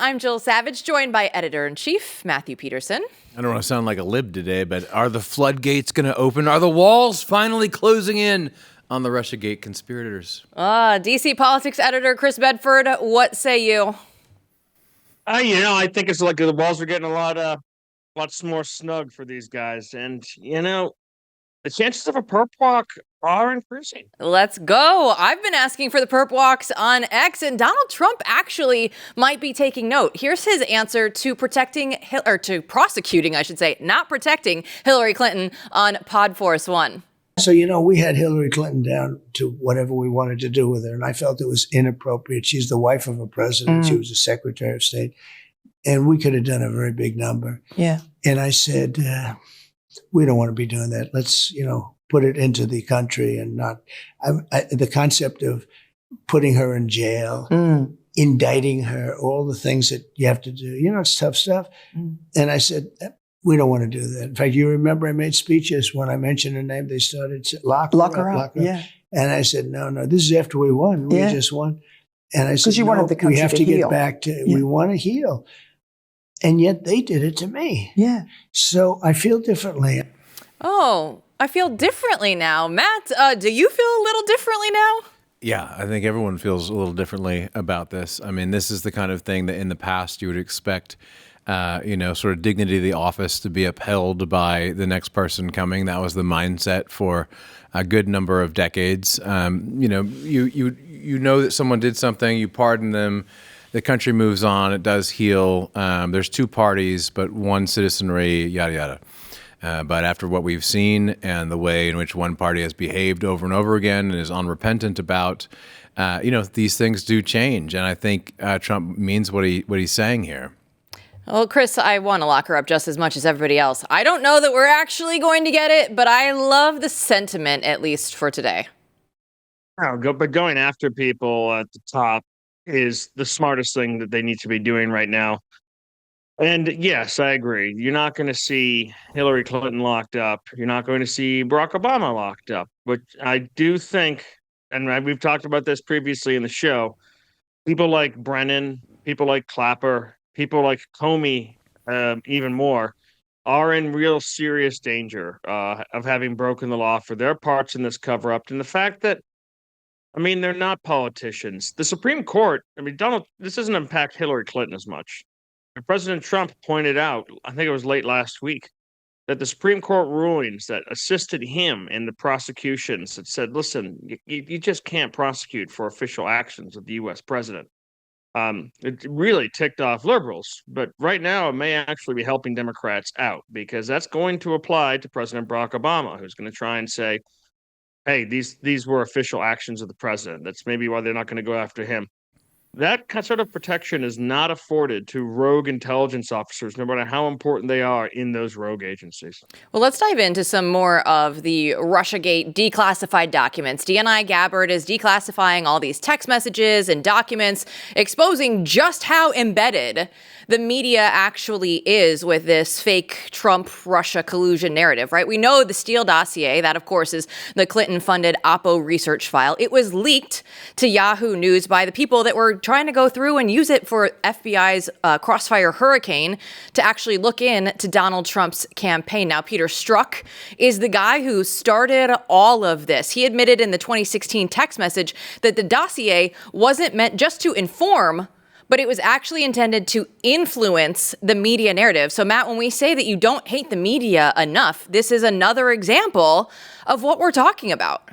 I'm Jill Savage, joined by Editor-in-Chief Matthew Peterson. I don't want to sound like a lib today, but are the floodgates going to open? Are the walls finally closing in on the Russiagate conspirators? DC politics editor Chris Bedford, what say you? I think it's like the walls are getting a lot more snug for these guys. And, the chances of a perp walk are increasing. Let's go. I've been asking for the perp walks on X, and Donald Trump actually might be taking note. Here's his answer to prosecuting, I should say, not protecting Hillary Clinton on Pod Force One. So, we had Hillary Clinton down to whatever we wanted to do with her, and I felt it was inappropriate. She's the wife of a president. She was a Secretary of State, and we could have done a very big number. Yeah. And I said, we don't want to be doing that. Let's, put it into the country and not the concept of putting her in jail, indicting her, all the things that you have to do. It's tough stuff. And I said, we don't want to do that. In fact, you remember I made speeches when I mentioned her name. They started lock her up. Yeah. And I said, no, this is after we won. We just won. And I said, you wanted the country we have to heal. get back to. We want to heal. And yet they did it to me. Yeah. So I feel differently. Oh, I feel differently now. Matt, do you feel a little differently now? Yeah, I think everyone feels a little differently about this. I mean, this is the kind of thing that in the past you would expect, sort of dignity of the office to be upheld by the next person coming. That was the mindset for a good number of decades. You know that someone did something, you pardon them, the country moves on, it does heal. There's two parties, but one citizenry, yada, yada. But after what we've seen and the way in which one party has behaved over and over again and is unrepentant about, these things do change. And I think Trump means what he's saying here. Well, Chris, I want to lock her up just as much as everybody else. I don't know that we're actually going to get it, but I love the sentiment, at least for today. But going after people at the top is the smartest thing that they need to be doing right now. And yes, I agree. You're not going to see Hillary Clinton locked up. You're not going to see Barack Obama locked up. But I do think, and we've talked about this previously in the show, people like Brennan, people like Clapper, people like Comey, even more, are in real serious danger of having broken the law for their parts in this cover-up. And the fact that, they're not politicians. The Supreme Court, this doesn't impact Hillary Clinton as much. And President Trump pointed out, I think it was late last week, that the Supreme Court rulings that assisted him in the prosecutions that said, listen, you just can't prosecute for official actions of the U.S. president. It really ticked off liberals. But right now, it may actually be helping Democrats out because that's going to apply to President Barack Obama, who's going to try and say, hey, these were official actions of the president. That's maybe why they're not going to go after him. That sort of protection is not afforded to rogue intelligence officers, no matter how important they are in those rogue agencies. Well, let's dive into some more of the Russiagate declassified documents. DNI Gabbard is declassifying all these text messages and documents, exposing just how embedded the media actually is with this fake Trump-Russia collusion narrative, right? We know the Steele dossier, that of course is the Clinton-funded Oppo research file. It was leaked to Yahoo News by the people that were trying to go through and use it for FBI's Crossfire Hurricane to actually look in to Donald Trump's campaign. Now, Peter Strzok is the guy who started all of this. He admitted in the 2016 text message that the dossier wasn't meant just to inform, but it was actually intended to influence the media narrative. So, Matt, when we say that you don't hate the media enough, this is another example of what we're talking about.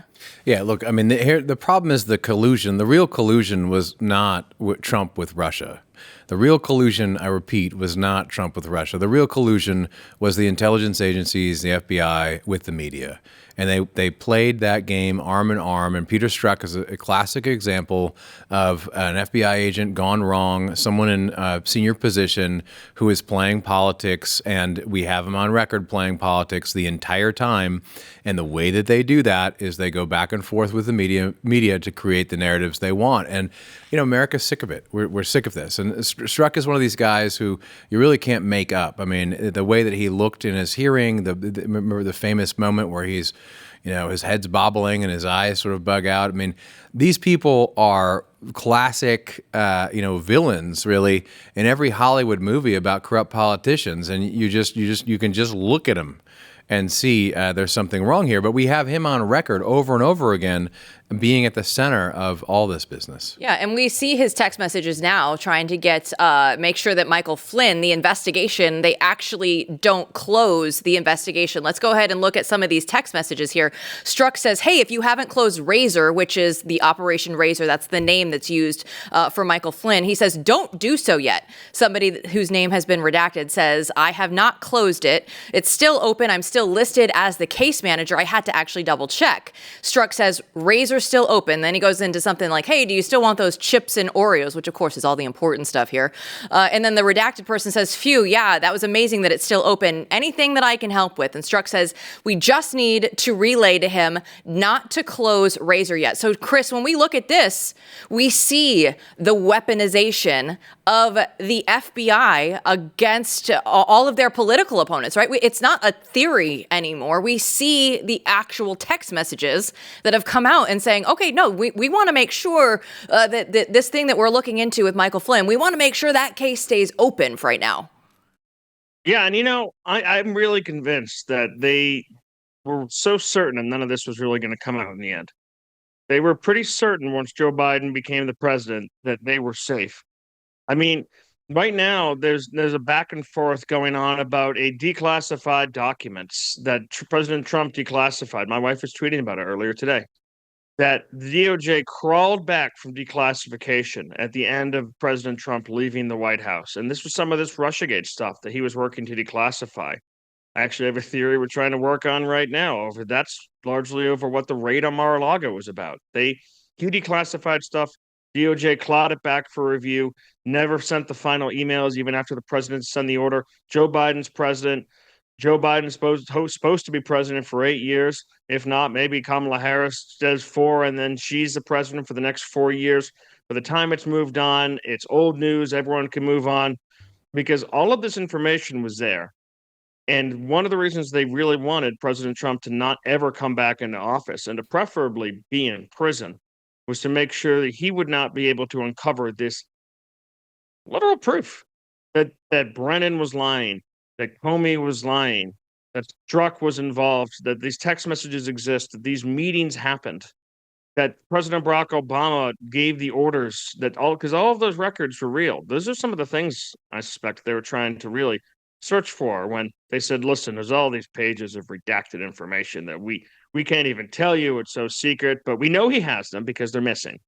Yeah, look, the problem is the collusion. The real collusion was not Trump with Russia. The real collusion, I repeat, was not Trump with Russia. The real collusion was the intelligence agencies, the FBI, with the media. And they played that game arm in arm. And Peter Strzok is a classic example of an FBI agent gone wrong, someone in a senior position who is playing politics, and we have him on record playing politics the entire time. And the way that they do that is they go back and forth with the media to create the narratives they want. And, America's sick of it. We're sick of this. And Strzok is one of these guys who you really can't make up. The way that he looked in his hearing, remember the famous moment where he's, his head's bobbling and his eyes sort of bug out. These people are classic, villains really in every Hollywood movie about corrupt politicians, and you can just look at them and see there's something wrong here. But we have him on record over and over again being at the center of all this business. Yeah, and we see his text messages now trying to make sure that Michael Flynn, the investigation, they actually don't close the investigation. Let's go ahead and look at some of these text messages here. Strzok says, hey, if you haven't closed Razor, which is the Operation Razor, that's the name that's used for Michael Flynn, he says, don't do so yet. Somebody whose name has been redacted says, I have not closed it. It's still open. I'm still listed as the case manager. I had to actually double check. Strzok says, Razor still open. Then he goes into something like, hey, do you still want those chips and Oreos, which of course is all the important stuff here. And then the redacted person says, phew, yeah, that was amazing that it's still open. Anything that I can help with. And Strzok says, we just need to relay to him not to close Razor yet. So Chris, when we look at this, we see the weaponization of the FBI against all of their political opponents, right? It's not a theory anymore. We see the actual text messages that have come out and saying, okay, no, we want to make sure that this thing that we're looking into with Michael Flynn, we want to make sure that case stays open for right now. Yeah, and I'm really convinced that they were so certain and none of this was really going to come out in the end. They were pretty certain once Joe Biden became the president that they were safe. I mean, right now there's a back and forth going on about a declassified documents that President Trump declassified. My wife was tweeting about it earlier today. That the DOJ crawled back from declassification at the end of President Trump leaving the White House. And this was some of this Russiagate stuff that he was working to declassify. I actually have a theory we're trying to work on right now. That's largely over what the raid on Mar-a-Lago was about. He declassified stuff. DOJ clawed it back for review, never sent the final emails even after the president sent the order. Joe Biden's president. Joe Biden's supposed to be president for 8 years. If not, maybe Kamala Harris does 4, and then she's the president for the next 4 years. By the time it's moved on, it's old news. Everyone can move on because all of this information was there. And one of the reasons they really wanted President Trump to not ever come back into office and to preferably be in prison was to make sure that he would not be able to uncover this literal proof that Brennan was lying, that Comey was lying, that Strzok was involved, that these text messages exist, that these meetings happened, that President Barack Obama gave the orders, because all of those records were real. Those are some of the things I suspect they were trying to really search for when they said, listen, there's all these pages of redacted information that we can't even tell you. It's so secret, but we know he has them because they're missing.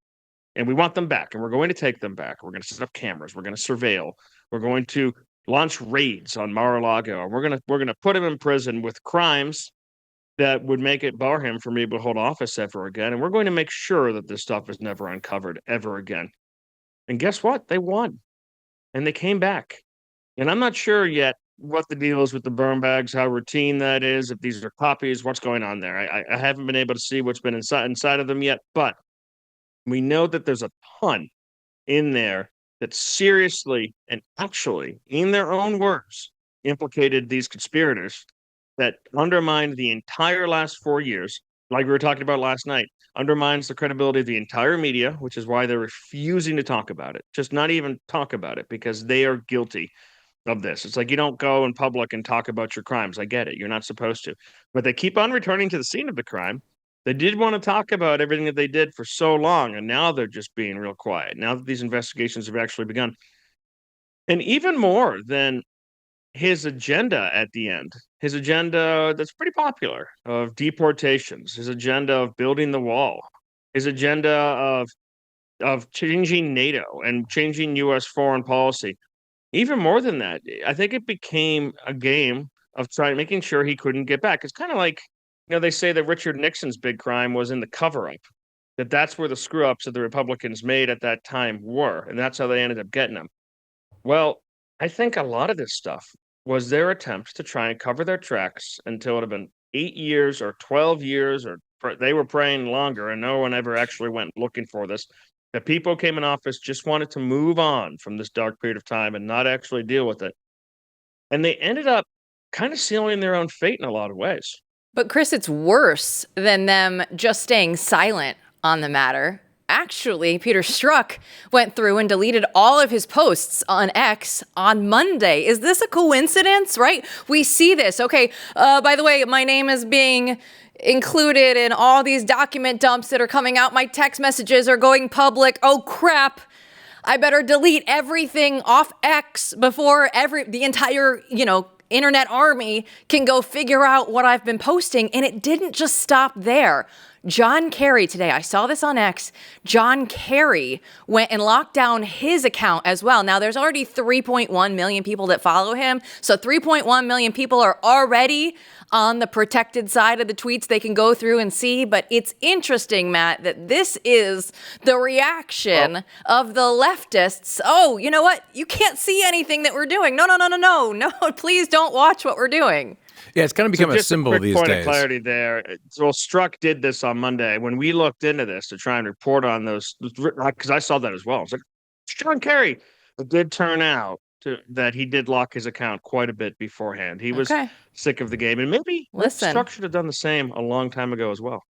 And we want them back, and we're going to take them back. We're going to set up cameras. We're going to surveil. We're going to launch raids on Mar-a-Lago. And we're going to put him in prison with crimes that would make it bar him from being able to hold office ever again. And we're going to make sure that this stuff is never uncovered ever again. And guess what? They won. And they came back. And I'm not sure yet what the deal is with the burn bags, how routine that is, if these are copies, what's going on there. I haven't been able to see what's been inside of them yet, but we know that there's a ton in there that seriously and actually, in their own words, implicated these conspirators that undermined the entire last 4 years, like we were talking about last night, undermines the credibility of the entire media, which is why they're refusing to talk about it, just not even talk about it, because they are guilty of this. It's like you don't go in public and talk about your crimes. I get it. You're not supposed to. But they keep on returning to the scene of the crime. They did want to talk about everything that they did for so long, and now they're just being real quiet. Now that these investigations have actually begun. And even more than his agenda at the end, his agenda that's pretty popular of deportations, his agenda of building the wall, his agenda of changing NATO and changing U.S. foreign policy. Even more than that, I think it became a game of making sure he couldn't get back. It's kind of like, they say that Richard Nixon's big crime was in the cover-up, that's where the screw-ups that the Republicans made at that time were, and that's how they ended up getting him. Well, I think a lot of this stuff was their attempts to try and cover their tracks until it had been 8 years or 12 years, or they were praying longer, and no one ever actually went looking for this. The people who came in office just wanted to move on from this dark period of time and not actually deal with it. And they ended up kind of sealing their own fate in a lot of ways. But Chris, it's worse than them just staying silent on the matter. Actually, Peter Strzok went through and deleted all of his posts on X on Monday. Is this a coincidence, right? We see this. Okay, by the way, my name is being included in all these document dumps that are coming out. My text messages are going public. Oh, crap. I better delete everything off X before the entire, internet army can go figure out what I've been posting. And it didn't just stop there. John Kerry today, I saw this on X, John Kerry went and locked down his account as well. Now, there's already 3.1 million people that follow him. So 3.1 million people are already on the protected side of the tweets they can go through and see. But it's interesting, Matt, that this is the reaction of the leftists. Oh, you know what? You can't see anything that we're doing. No, please don't watch what we're doing. Yeah, it's kind of become a symbol quick these point days. Of clarity there. Well, Strzok did this on Monday. When we looked into this to try and report on those, because I saw that as well. I was like, John Kerry. It did turn out that he did lock his account quite a bit beforehand. He was sick of the game. And maybe Strzok should have done the same a long time ago as well.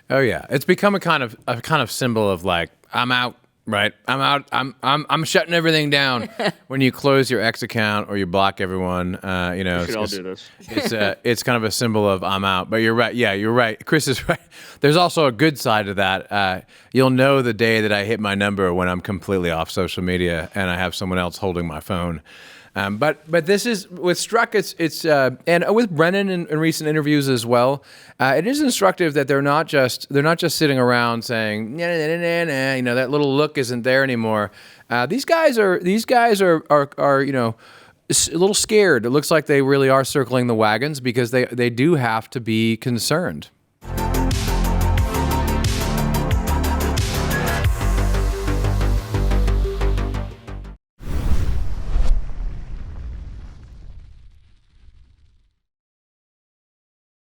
Oh, yeah. It's become a kind of symbol of like, I'm out. Right. I'm out. I'm shutting everything down. When you close your X account or you block everyone, We should all do this. It's kind of a symbol of I'm out. But you're right. Yeah, you're right. Chris is right. There's also a good side to that. You'll know the day that I hit my number when I'm completely off social media and I have someone else holding my phone. But this is with Strzok. It's and with Brennan in recent interviews as well. It is instructive that they're not just sitting around saying nah, that little look isn't there anymore. These guys are a little scared. It looks like they really are circling the wagons because they do have to be concerned.